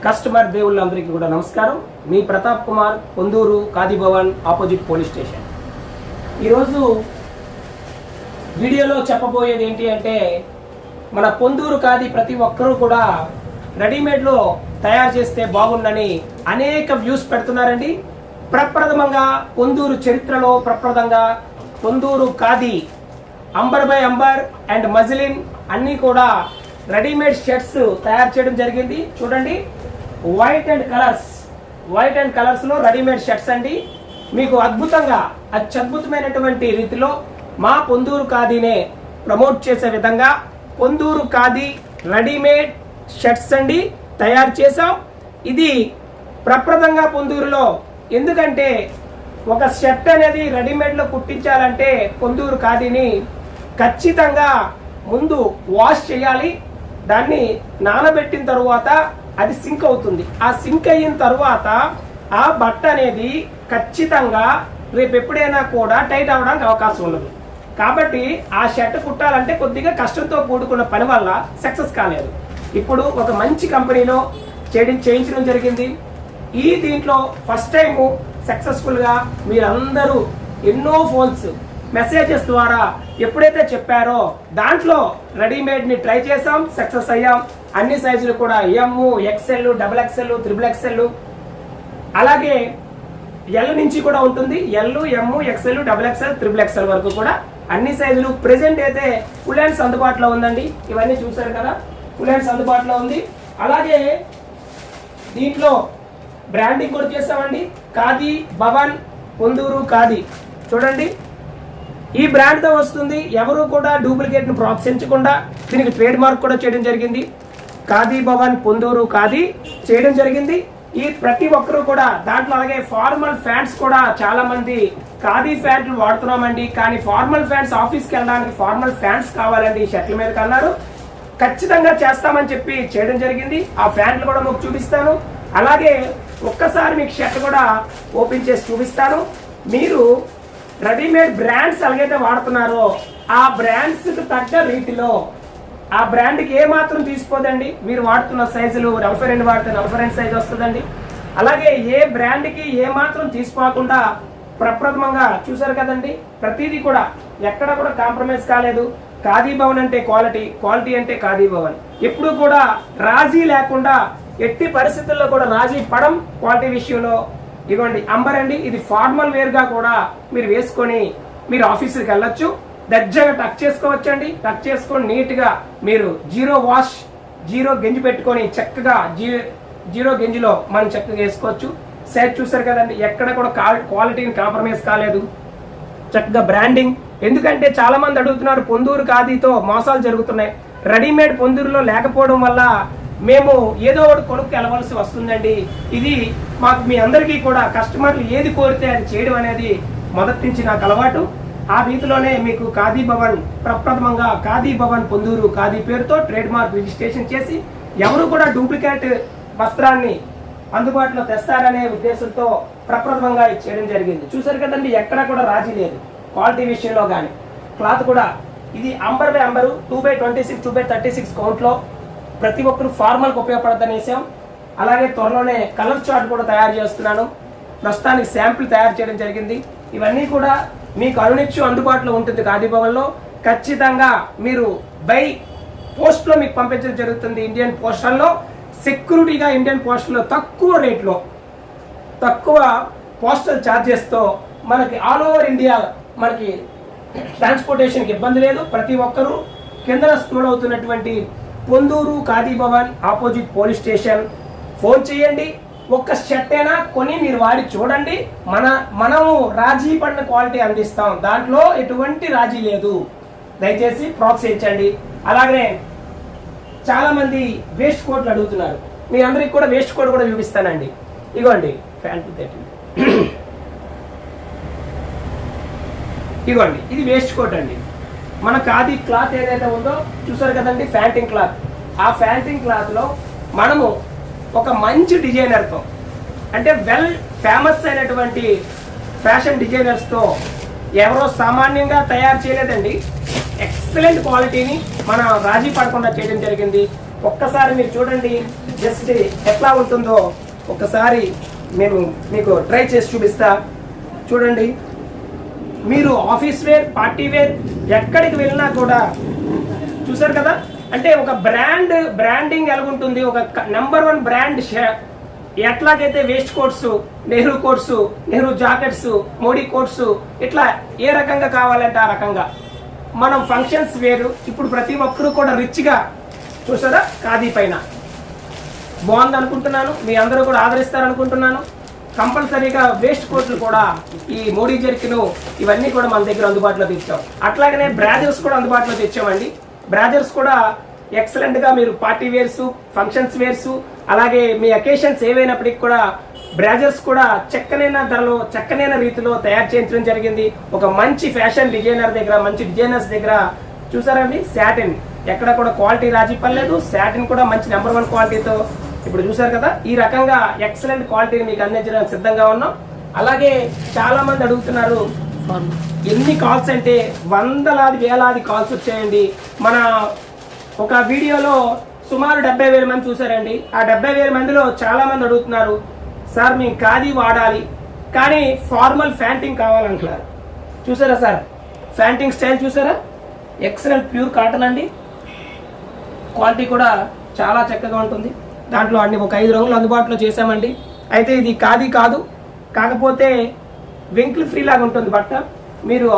Customer దేవుళ్ళందరికీ కూడా నమస్కారం. మీ Pratap Kumar, Ponduru Khadi Bhavan opposite police station. ఈరోజు వీడియోలో చెప్పబోయేది ఏంటి అంటే, మన పొందూరు ఖాదీ ప్రతి ఒక్కరూ కూడా రెడీమేడ్లో తయారు చేస్తే బాగుందని అనేక వ్యూస్ పెడుతున్నారండి. ప్రప్రథమంగా పొందూరు చరిత్రలో ప్రప్రదంగా Ponduru khadi Ambar by Ambar and muslin అన్నీ కూడా రెడీమేడ్ షర్ట్స్ తయారు చేయడం జరిగింది. చూడండి, వైట్ అండ్ కలర్స్ లో రెడీమేడ్ షర్ట్స్ అండి. మీకు అద్భుతంగా అత్యద్భుతమైనటువంటి రీతిలో మా పొందూరు ఖాదీనే ప్రమోట్ చేసే విధంగా పొందూరు ఖాదీ రెడీమేడ్ షర్ట్స్ అండి తయారు చేసాం. ఇది ప్రప్రదంగా పొందూరులో, ఎందుకంటే ఒక షర్ట్ అనేది రెడీమేడ్ లో కుట్టించాలంటే పొందూరు ఖాదీని ఖచ్చితంగా ముందు వాష్ చేయాలి. దాన్ని నానబెట్టిన తరువాత అది సింక్ అవుతుంది. ఆ సింక్ అయిన తర్వాత ఆ బట్ట అనేది ఖచ్చితంగా రేపు ఎప్పుడైనా కూడా టైట్ అవ్వడానికి అవకాశం ఉండదు. కాబట్టి ఆ షర్ట్ కుట్టాలంటే కొద్దిగా కష్టంతో కూడుకున్న పని వల్ల సక్సెస్ కాలేదు. ఇప్పుడు ఒక మంచి కంపెనీలో చేయించడం జరిగింది. దీంట్లో ఫస్ట్ టైము సక్సెస్ఫుల్గా మీరందరూ ఎన్నో ఫోన్స్ మెసేజెస్ ద్వారా ఎప్పుడైతే చెప్పారో దాంట్లో రెడీమేడ్ని ట్రై చేసాం, సక్సెస్ అయ్యాం. అన్ని సైజులు కూడా M, XL, double XL, triple XL, అలాగే ఎల్ నుంచి కూడా ఉంటుంది. L, M, XL, double XL, triple XL వరకు కూడా అన్ని సైజులు. ప్రెజెంట్ అయితే ఫుల్ హ్యాండ్స్ అందుబాటులో ఉందండి. ఇవన్నీ చూసారు కదా, ఫుల్ హ్యాండ్స్ అందుబాటులో ఉంది. అలాగే దీంట్లో బ్రాండింగ్ కూడా చేసామండి. ఖాదీ భవన్ పొందూరు ఖాదీ చూడండి, ఈ బ్రాండ్ తో వస్తుంది. ఎవరు కూడా డూప్లికేట్ ను ప్రోత్సహించకుండా దీనికి ట్రేడ్ మార్క్ కూడా చేయడం జరిగింది. ఖాదీ భవన్ పొందూరు ఖాదీ చేయడం జరిగింది. ఈ ప్రతి ఒక్కరు కూడా దాంట్లో, అలాగే ఫార్మల్ ఫ్యాంట్స్ కూడా చాలా మంది ఖాదీ ఫ్యాంట్లు వాడుతున్నామండి, కానీ ఫార్మల్ ఫ్యాంట్స్ ఆఫీస్కి వెళ్ళడానికి ఫార్మల్ ఫ్యాంట్స్ కావాలండి ఈ షర్ట్ల మీద అన్నారు. ఖచ్చితంగా చేస్తామని చెప్పి చేయడం జరిగింది. ఆ ఫ్యాంట్లు కూడా మీకు చూపిస్తాను. అలాగే ఒక్కసారి మీకు షర్ట్ కూడా ఓపెన్ చేసి చూపిస్తాను. మీరు రెడీమేడ్ బ్రాండ్స్ ఎలాగైతే వాడుతున్నారో ఆ బ్రాండ్స్ కు తగ్గ రీతిలో ఆ బ్రాండ్కి ఏ మాత్రం తీసుకోదండి. మీరు వాడుతున్న సైజులు 42 వాడితే 42 సైజు వస్తుందండి. అలాగే ఏ బ్రాండ్కి ఏ మాత్రం తీసుకోకుండా ప్రప్రథమంగా చూసారు కదండి, ప్రతిదీ కూడా ఎక్కడ కూడా కాంప్రమైజ్ కాలేదు. ఖాదీ భవన్ అంటే క్వాలిటీ అంటే ఖాదీ భవన్. ఎప్పుడు కూడా రాజీ లేకుండా, ఎట్టి పరిస్థితుల్లో కూడా రాజీ పడం క్వాలిటీ విషయంలో. ఇవ్వండి అంబర్ అండి, ఇది ఫార్మల్ వేర్ గా కూడా మీరు వేసుకొని మీరు ఆఫీసుకి వెళ్ళొచ్చు. దర్జాగా టక్ చేసుకోవచ్చండి. టక్ చేసుకొని నీట్ గా మీరు జీరో గెంజి పెట్టుకొని చక్కగా జీరో గెంజిలో మనం చక్కగా వేసుకోవచ్చు. సైజ్ చూసారు కదండి, ఎక్కడ కూడా క్వాలిటీని కాంప్రమైజ్ కాలేదు. చక్కగా బ్రాండింగ్. ఎందుకంటే చాలా మంది అడుగుతున్నారు, పొందూరు ఖాదీతో మోసాలు జరుగుతున్నాయి. రెడీమేడ్ పొందూరులో లేకపోవడం వల్ల మేము ఏదో ఒకటి కొనుక్కు వెళ్ళవలసి వస్తుందండి. ఇది మాకు మీ అందరికీ కూడా కస్టమర్లు ఏది కోరితే అది చేయడం అనేది మొదటి నుంచి నాకు అలవాటు. ఆ రీతిలోనే మీకు ఖాదీ భవన్ ప్రప్రథమంగా ఖాదీ భవన్ పొందూరు ఖాదీ పేరుతో ట్రేడ్ మార్క్ రిజిస్ట్రేషన్ చేసి ఎవరు కూడా డూప్లికేట్ వస్త్రాన్ని అందుబాటులో తెస్తారనే ఉద్దేశంతో ప్రప్రథమంగా చేయడం జరిగింది. చూసారు కదండి, ఎక్కడ కూడా రాజీ లేదు క్వాలిటీ విషయంలో కానీ. క్లాత్ కూడా ఇది అంబర్ బై అంబరు 2/26, 2/36 కౌంట్లో ప్రతి ఒక్కరు ఫార్మల్కి ఉపయోగపడద్దని వేసాం. అలాగే త్వరలోనే కలర్ చార్ట్ కూడా తయారు చేస్తున్నాను. ప్రస్తుతానికి శాంపిల్ తయారు చేయడం జరిగింది. ఇవన్నీ కూడా మీకు అనునిత్యం అందుబాటులో ఉంటుంది ఖాదీ భవన్లో. ఖచ్చితంగా మీరు బై పోస్ట్లో మీకు పంపించడం జరుగుతుంది. ఇండియన్ పోస్టల్లో సెక్యూరిటీగా ఇండియన్ పోస్టల్లో తక్కువ రేట్లో, తక్కువ పోస్టల్ ఛార్జెస్తో మనకి ఆల్ ఓవర్ ఇండియా మనకి ట్రాన్స్పోర్టేషన్కి ఇబ్బంది లేదు. ప్రతి ఒక్కరూ కింద స్క్రోల్ అవుతున్నటువంటి Ponduru Khadi Bhavan opposite police station phone చేయండి. ఒక్క షర్ట్ అయినా కొని మీరు వాడి చూడండి. మనము రాజీ పడిన క్వాలిటీ అందిస్తాం, దాంట్లో ఎటువంటి రాజీ లేదు. దయచేసి ప్రోత్సహించండి. అలాగే చాలా మంది వేస్ట్ కోట్లు అడుగుతున్నారు. మీ అందరికి కూడా వేస్ట్ కోట్ కూడా చూపిస్తానండి. ఇగోండి ప్యాంట్, ఇగోండి ఇది వేస్ట్ కోట్ అండి. మన ఖాదీ క్లాత్ ఏదైతే ఉందో చూసారు కదండి, ఫ్యాంటింగ్ క్లాత్. ఆ ఫ్యాంటింగ్ క్లాత్లో మనము ఒక మంచి డిజైనర్తో, అంటే వెల్ ఫేమస్ అయినటువంటి ఫ్యాషన్ డిజైనర్స్తో, ఎవరో సామాన్యంగా తయారు చేయలేదండి, ఎక్సలెంట్ క్వాలిటీని మనం రాజీ పడకుండా చేయడం జరిగింది. ఒక్కసారి మీరు చూడండి, జస్ట్ ఎట్లా ఉంటుందో ఒకసారి నేను మీకు ట్రై చేసి చూపిస్తా. చూడండి, మీరు ఆఫీస్ వేర్, పార్టీ వేర్ ఎక్కడికి వెళ్ళినా కూడా చూసారు కదా, అంటే ఒక బ్రాండింగ్ ఎలాగుంటుంది, ఒక నెంబర్ 1 బ్రాండ్ ఎట్లాగైతే waistcoats, Nehru jackets, Modi coats, ఇట్లా ఏ రకంగా కావాలంటే ఆ రకంగా మనం ఫంక్షన్స్ వేరు. ఇప్పుడు ప్రతి ఒక్కరు కూడా రిచ్గా చూసారా, ఖాదీ పైన బాగుంది అనుకుంటున్నాను, మీ అందరూ కూడా ఆదరిస్తారనుకుంటున్నాను. కంపల్సరీగా వేస్ట్ కోట్లు కూడా ఈ మోడీ జర్కిను ఇవన్నీ కూడా మన దగ్గర అందుబాటులో తెచ్చాం. అట్లాగనే బ్రాజర్స్ కూడా అందుబాటులో తెచ్చామండి. బ్రాజర్స్ కూడా ఎక్సలెంట్గా మీరు పార్టీ వేర్స్, ఫంక్షన్స్ వేర్స్, అలాగే మీ అకేషన్స్ ఏవైనప్పటికీ కూడా బ్రాజర్స్ కూడా చక్కనైన ధరలో, చక్కనైన రీతిలో తయారు చేయించడం జరిగింది. ఒక మంచి ఫ్యాషన్ డిజైనర్ దగ్గర, మంచి డిజైనర్స్ దగ్గర చూసారండి. శాటిన్ ఎక్కడ కూడా క్వాలిటీ రాజీ పర్లేదు, శాటిన్ కూడా మంచి నెంబర్ 1 క్వాలిటీతో ఇప్పుడు చూసారు కదా, ఈ రకంగా ఎక్సలెంట్ క్వాలిటీని మీకు అందించడానికి సిద్ధంగా ఉన్నాం. అలాగే చాలా మంది అడుగుతున్నారు, ఎన్ని కాల్స్ అంటే వందలాది వేలాది కాల్స్ వచ్చాయండి. మన ఒక వీడియోలో సుమారు 70,000 మంది చూసారండి. ఆ 70,000 మందిలో చాలా మంది అడుగుతున్నారు, సార్ మేము ఖాదీ వాడాలి కానీ ఫార్మల్ ఫ్యాంటింగ్ కావాలంటున్నారు. చూసారా సార్, ఫ్యాంటింగ్ స్టైల్ చూసారా, ఎక్సలెంట్ ప్యూర్ కాటన్ అండి. క్వాలిటీ కూడా చాలా చక్కగా ఉంటుంది. దాంట్లో అన్ని ఒక 5 రంగులు అందుబాటులో చేశామండి. అయితే ఇది ఖాదీ కాదు, కాకపోతే వెంకిల్ ఫ్రీ లాగా ఉంటుంది బట్ట. మీరు